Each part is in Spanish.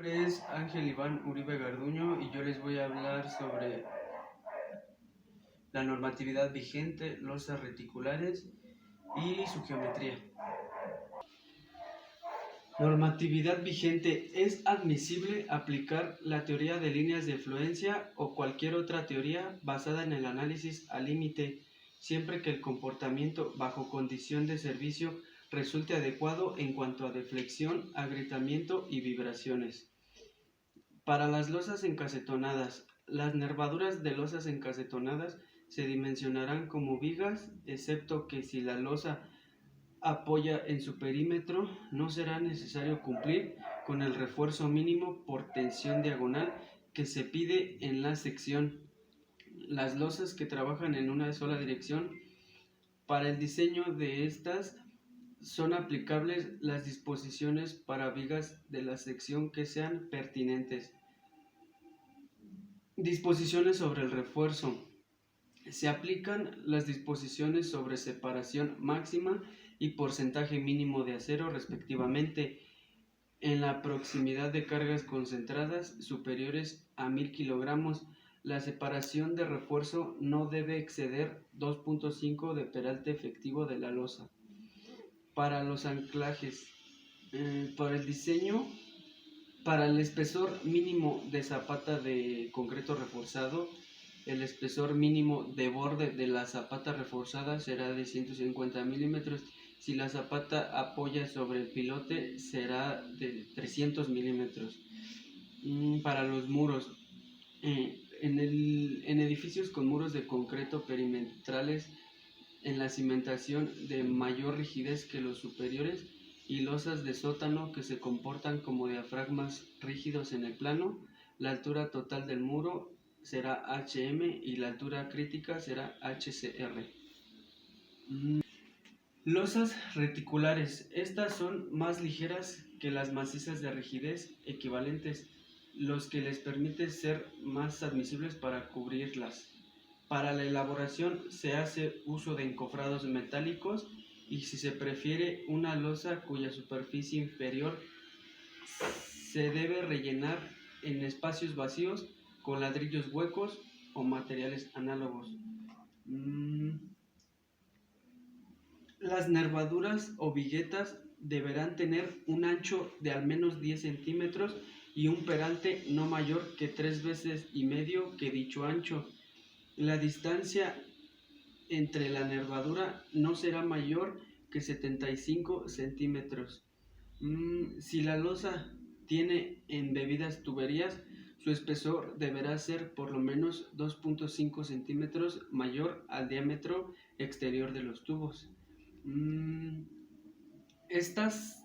nombre es Ángel Iván Uribe Garduño y yo les voy a hablar sobre la normatividad vigente, losas reticulares y su geometría. Normatividad vigente: es admisible aplicar la teoría de líneas de fluencia o cualquier otra teoría basada en el análisis al límite, siempre que el comportamiento bajo condición de servicio resulte adecuado en cuanto a deflexión, agrietamiento y vibraciones. Para las losas encasetonadas, las nervaduras de losas encasetonadas se dimensionarán como vigas, excepto que si la losa apoya en su perímetro, no será necesario cumplir con el refuerzo mínimo por tensión diagonal que se pide en la sección. Las losas que trabajan en una sola dirección, para el diseño de estas son aplicables las disposiciones para vigas de la sección que sean pertinentes. Disposiciones sobre el refuerzo: se aplican las disposiciones sobre separación máxima y porcentaje mínimo de acero respectivamente en la proximidad de cargas concentradas superiores a 1000 kilogramos. La separación de refuerzo no debe exceder 2.5 de peralte efectivo de la losa. Para los anclajes, por el diseño, para el espesor mínimo de zapata de concreto reforzado, el espesor mínimo de borde de la zapata reforzada será de 150 milímetros. Si la zapata apoya sobre el pilote, será de 300 milímetros. Para los muros, en edificios con muros de concreto perimetrales, en la cimentación de mayor rigidez que los superiores, y losas de sótano que se comportan como diafragmas rígidos en el plano, la altura total del muro será HM y la altura crítica será HCR. Losas reticulares: estas son más ligeras que las macizas de rigidez equivalentes, los que les permite ser más admisibles para cubrirlas. Para la elaboración se hace uso de encofrados metálicos y si se prefiere una losa cuya superficie inferior se debe rellenar en espacios vacíos con ladrillos huecos o materiales análogos. Las nervaduras o viguetas deberán tener un ancho de al menos 10 centímetros y un peralte no mayor que 3 veces y medio que dicho ancho. La distancia entre la nervadura no será mayor que 75 centímetros. Si la losa tiene embebidas tuberías, su espesor deberá ser por lo menos 2.5 centímetros mayor al diámetro exterior de los tubos. Estas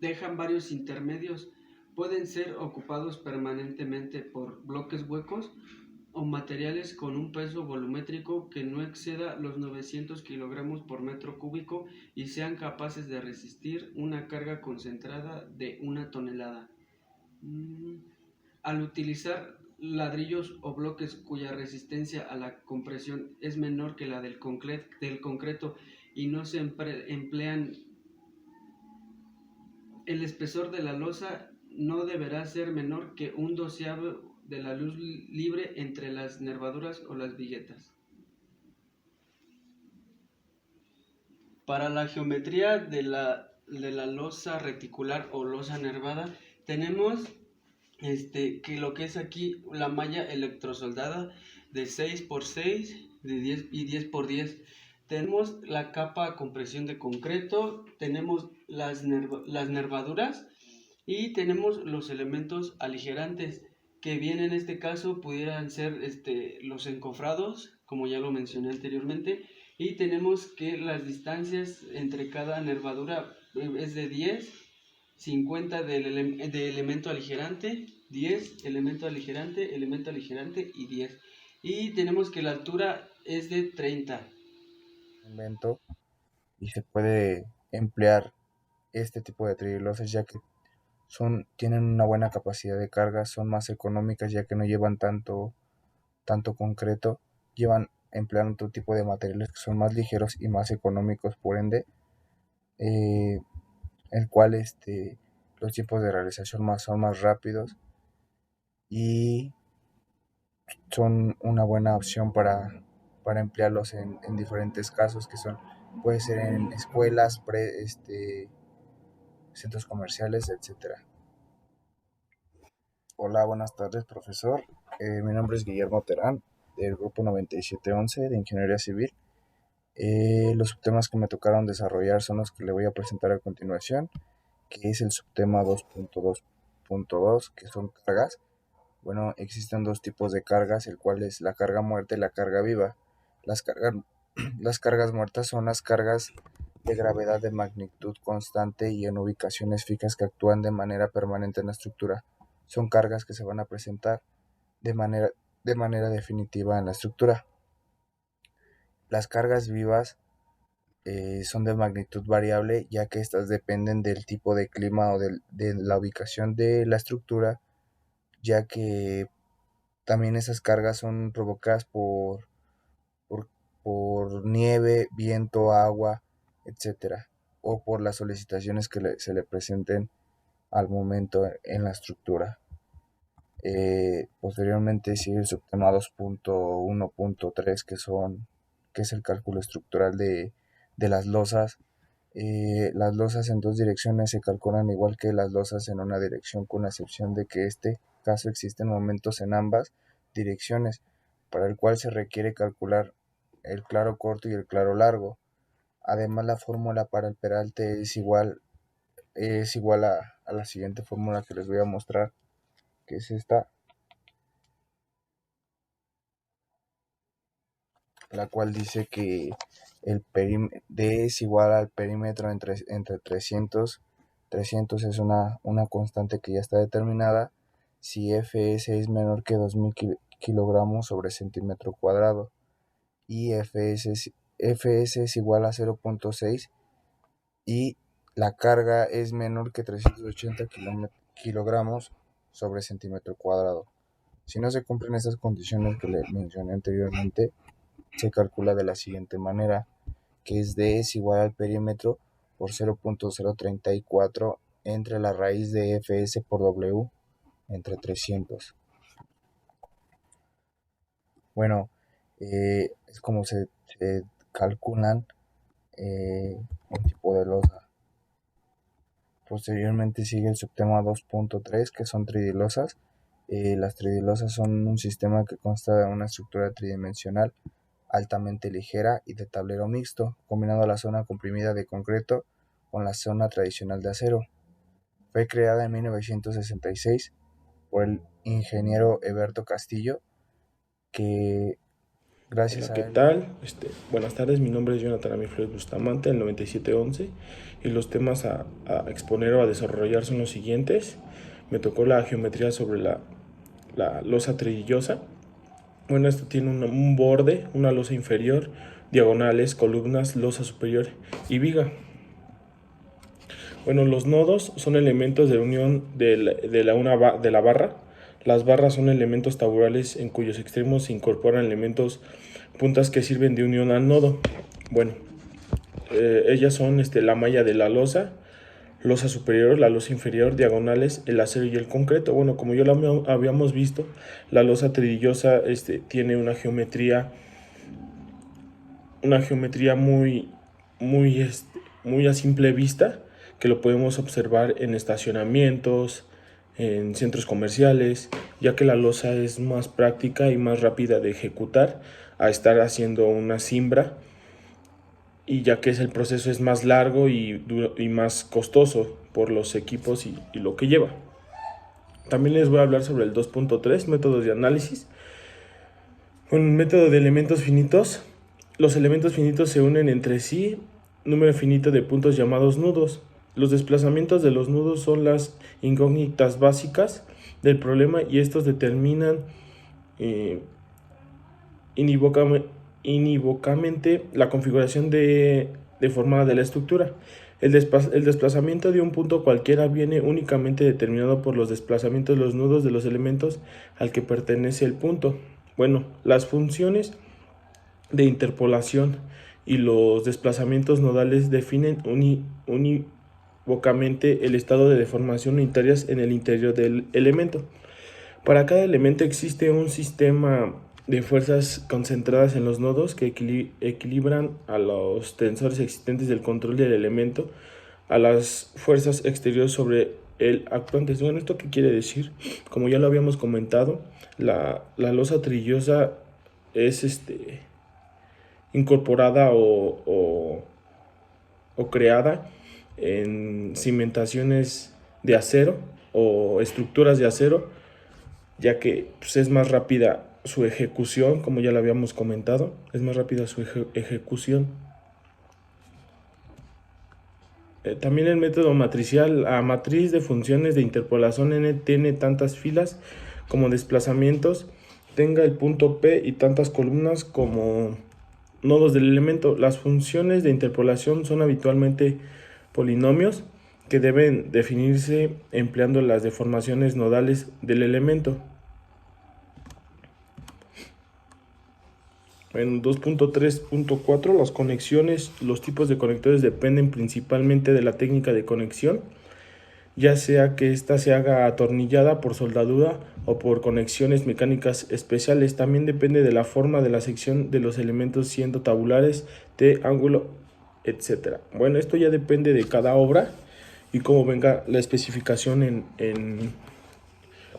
dejan varios intermedios. Pueden ser ocupados permanentemente por bloques huecos o materiales con un peso volumétrico que no exceda los 900 kilogramos por metro cúbico y sean capaces de resistir una carga concentrada de 1 tonelada. Al utilizar ladrillos o bloques cuya resistencia a la compresión es menor que la del concreto y no se emplean, el espesor de la losa no deberá ser menor que 1/12 de la luz libre entre las nervaduras o las viguetas. Para la geometría de la losa reticular o losa nervada, tenemos que lo que es aquí la malla electrosoldada de 6x6 de 10 y 10x10. Tenemos la capa a compresión de concreto, tenemos las nervaduras y tenemos los elementos aligerantes, que bien en este caso pudieran ser los encofrados, como ya lo mencioné anteriormente, y tenemos que las distancias entre cada nervadura es de 10, 50 de elemento aligerante, 10 elemento aligerante y 10. Y tenemos que la altura es de 30. Invento y se puede emplear este tipo de trilosas ya que tienen una buena capacidad de carga, son más económicas ya que no llevan tanto concreto, emplean otro tipo de materiales que son más ligeros y más económicos, por ende, el cual los tiempos de realización son más rápidos y son una buena opción para emplearlos en diferentes casos que son, puede ser en escuelas, centros comerciales, etcétera. Hola, buenas tardes, profesor. Mi nombre es Guillermo Terán, del grupo 9711 de Ingeniería Civil. Los subtemas que me tocaron desarrollar son los que le voy a presentar a continuación, que es el subtema 2.2.2, que son cargas. Bueno, existen dos tipos de cargas, el cual es la carga muerta y la carga viva. Las cargas, las cargas muertas son las cargas de gravedad de magnitud constante y en ubicaciones fijas que actúan de manera permanente en la estructura. Son cargas que se van a presentar de manera definitiva en la estructura. Las cargas vivas son de magnitud variable, ya que estas dependen del tipo de clima o de la ubicación de la estructura, ya que también esas cargas son provocadas por, por nieve, viento, agua, etcétera, o por las solicitaciones que se le presenten al momento en la estructura. Posteriormente sigue el subtema 2.1.3, que es el cálculo estructural de las losas. Las losas en dos direcciones se calculan igual que las losas en una dirección, con la excepción de que en este caso existen momentos en ambas direcciones, para el cual se requiere calcular el claro corto y el claro largo. Además, la fórmula para el peralte es igual a la siguiente fórmula que les voy a mostrar, que es esta, la cual dice que D es igual al perímetro entre 300. 300 es una constante que ya está determinada si Fs es menor que 2000 kilogramos sobre centímetro cuadrado y Fs es igual a 0.6 y la carga es menor que 380 kilogramos sobre centímetro cuadrado. Si no se cumplen estas condiciones que le mencioné anteriormente, se calcula de la siguiente manera, que es D es igual al perímetro por 0.034 entre la raíz de Fs por W entre 300. Bueno, es como se calculan un tipo de losa. Posteriormente sigue el subtema 2.3, que son tridilosas. Las tridilosas son un sistema que consta de una estructura tridimensional altamente ligera y de tablero mixto, combinando la zona comprimida de concreto con la zona tradicional de acero. Fue creada en 1966 por el ingeniero Eberto Castillo, que gracias Hola, a ¿qué él... tal? Buenas tardes, mi nombre es Jonathan Ami Flores Bustamante, del 9711, y los temas a exponer o a desarrollar son los siguientes. Me tocó la geometría sobre la losa tridillosa. Bueno, esto tiene un borde, una losa inferior, diagonales, columnas, losa superior y viga. Bueno, los nodos son elementos de unión de la barra. Las barras son elementos tabulares en cuyos extremos se incorporan elementos puntas que sirven de unión al nodo. Bueno, ellas son la malla de la losa superior, la losa inferior, diagonales, el acero y el concreto. Bueno, como ya lo habíamos visto, la losa tridillosa tiene una geometría muy a simple vista, que lo podemos observar en estacionamientos, en centros comerciales, ya que la losa es más práctica y más rápida de ejecutar a estar haciendo una cimbra, y ya que el proceso es más largo y más costoso por los equipos y lo que lleva. También les voy a hablar sobre el 2.3, métodos de análisis. Un método de elementos finitos. Los elementos finitos se unen entre sí, número finito de puntos llamados nudos. Los desplazamientos de los nudos son las incógnitas básicas del problema y estos determinan inivocamente la configuración deformada de la estructura. El desplazamiento de un punto cualquiera viene únicamente determinado por los desplazamientos de los nudos de los elementos al que pertenece el punto. Bueno, las funciones de interpolación y los desplazamientos nodales definen unívocamente el estado de deformación unitarias en el interior del elemento. Para cada elemento existe un sistema de fuerzas concentradas en los nodos que equilibran a los tensores existentes del control del elemento a las fuerzas exteriores sobre el actuante. Bueno, ¿esto qué quiere decir? Como ya lo habíamos comentado, la losa trillosa es incorporada o creada en cimentaciones de acero o estructuras de acero, ya que pues, es más rápida su ejecución, como ya lo habíamos comentado, es más rápida su ejecución. También el método matricial, la matriz de funciones de interpolación n tiene tantas filas como desplazamientos, tenga el punto P y tantas columnas como nodos del elemento. Las funciones de interpolación son habitualmente polinomios que deben definirse empleando las deformaciones nodales del elemento. En 2.3.4 las conexiones, los tipos de conectores dependen principalmente de la técnica de conexión, ya sea que ésta se haga atornillada por soldadura o por conexiones mecánicas especiales. También depende de la forma de la sección de los elementos, siendo tabulares, T, ángulo, etc. Bueno, esto ya depende de cada obra y cómo venga la especificación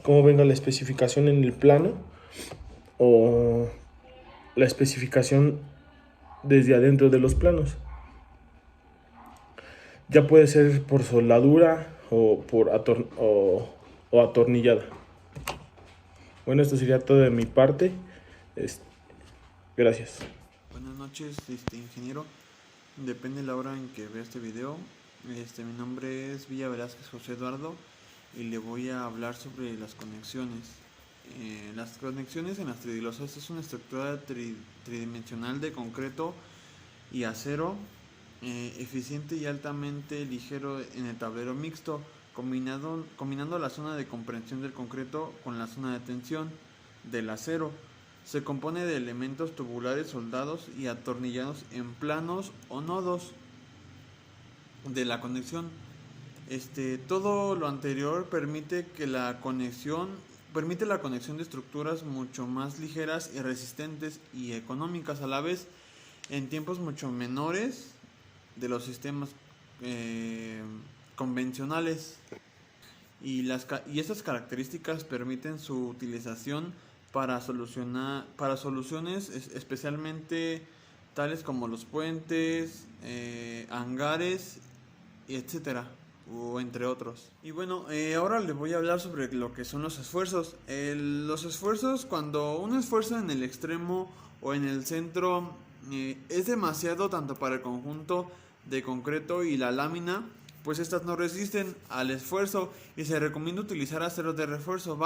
cómo venga la especificación en el plano o la especificación desde adentro de los planos. Ya puede ser por soldadura o por atornillada. Bueno, esto sería todo de mi parte. Gracias. Buenas noches, ingeniero. Depende de la hora en que vea este video. Mi nombre es Villa Velázquez José Eduardo y le voy a hablar sobre las conexiones. Las conexiones en las tridilosas es una estructura tridimensional de concreto y acero, eficiente y altamente ligero en el tablero mixto, combinando la zona de comprensión del concreto con la zona de tensión del acero. Se compone de elementos tubulares soldados y atornillados en planos o nodos de la conexión. Todo lo anterior permite la conexión de estructuras mucho más ligeras y resistentes y económicas a la vez, en tiempos mucho menores de los sistemas convencionales. Y estas características permiten su utilización para soluciones especialmente tales como los puentes, hangares, etcétera, o entre otros. Y bueno, ahora les voy a hablar sobre lo que son los esfuerzos. Los esfuerzos, cuando un esfuerzo en el extremo o en el centro es demasiado tanto para el conjunto de concreto y la lámina, pues estas no resisten al esfuerzo y se recomienda utilizar acero de refuerzo,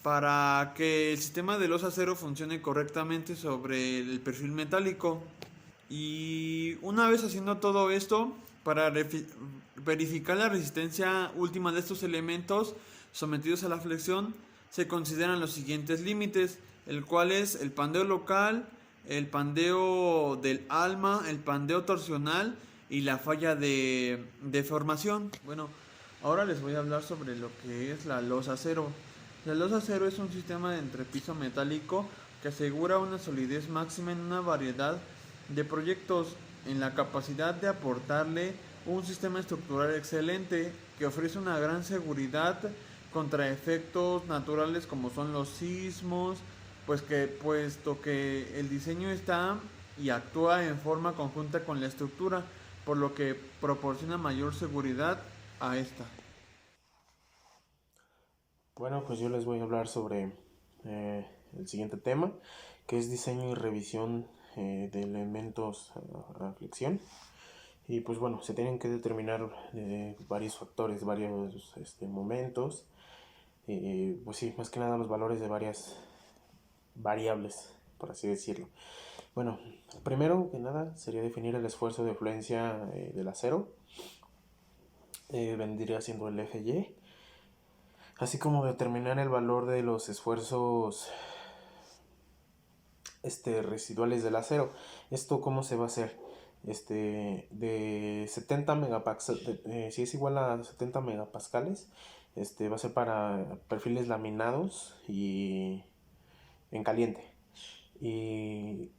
para que el sistema de losa acero funcione correctamente sobre el perfil metálico. Y una vez haciendo todo esto, para verificar la resistencia última de estos elementos sometidos a la flexión, se consideran los siguientes límites, el cual es el pandeo local, el pandeo del alma, el pandeo torsional y la falla de deformación. Bueno, ahora les voy a hablar sobre lo que es la losa acero. La losa acero es un sistema de entrepiso metálico que asegura una solidez máxima en una variedad de proyectos, en la capacidad de aportarle un sistema estructural excelente que ofrece una gran seguridad contra efectos naturales como son los sismos, puesto que el diseño está y actúa en forma conjunta con la estructura, por lo que proporciona mayor seguridad a esta. Bueno, pues yo les voy a hablar sobre el siguiente tema, que es diseño y revisión de elementos a flexión. Y pues bueno, se tienen que determinar varios factores, varios momentos, pues sí, más que nada los valores de varias variables, por así decirlo. Bueno, primero que nada sería definir el esfuerzo de fluencia del acero, vendría siendo el FY, así como determinar el valor de los esfuerzos residuales del acero. ¿Esto cómo se va a hacer? de 70 megapascales, si es igual a 70 megapascales, va a ser para perfiles laminados y en caliente. Y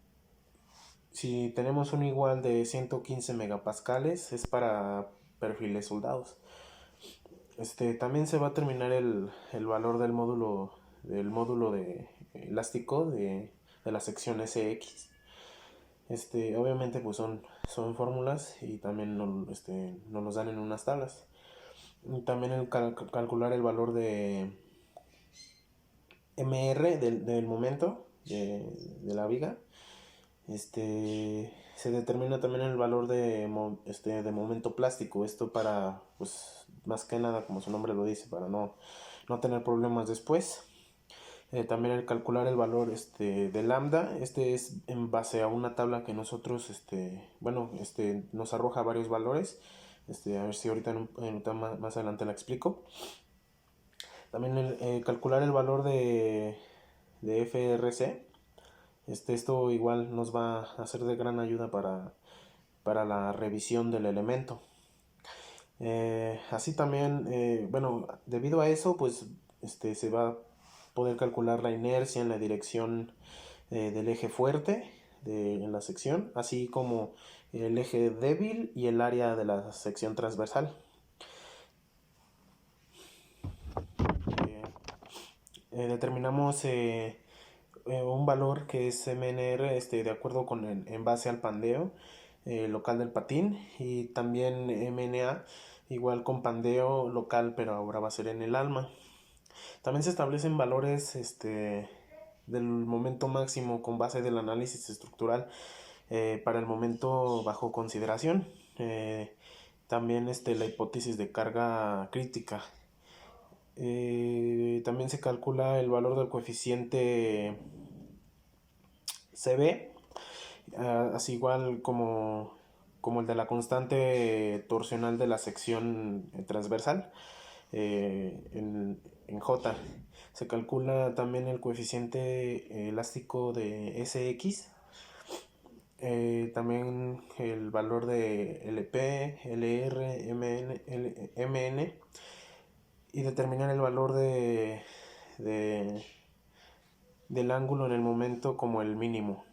si tenemos un igual de 115 megapascales, es para perfiles soldados. También se va a terminar el valor del módulo de elástico de la sección SX. Obviamente pues son fórmulas y también nos los dan en unas tablas. Y también calcular el valor de MR del momento de la viga. Se determina también el valor de momento plástico. Esto para, pues, más que nada, como su nombre lo dice, para no tener problemas después. También el calcular el valor de lambda. Es en base a una tabla que nosotros, nos arroja varios valores. A ver si ahorita más adelante la explico. También calcular el valor de FRC. Esto igual nos va a hacer de gran ayuda para la revisión del elemento. Así también, debido a eso, pues se va a poder calcular la inercia en la dirección del eje fuerte en la sección, así como el eje débil y el área de la sección transversal. Determinamos un valor que es MNR de acuerdo con en base al pandeo local del patín, y también MNA igual con pandeo local, pero ahora va a ser en el alma. También se establecen valores del momento máximo con base del análisis estructural para el momento bajo consideración. También la hipótesis de carga crítica. También se calcula el valor del coeficiente CB, así igual como el de la constante torsional de la sección transversal en J. Se calcula también el coeficiente elástico de SX, también el valor de LP, LR, MN, y determinar el valor del ángulo en el momento como el mínimo.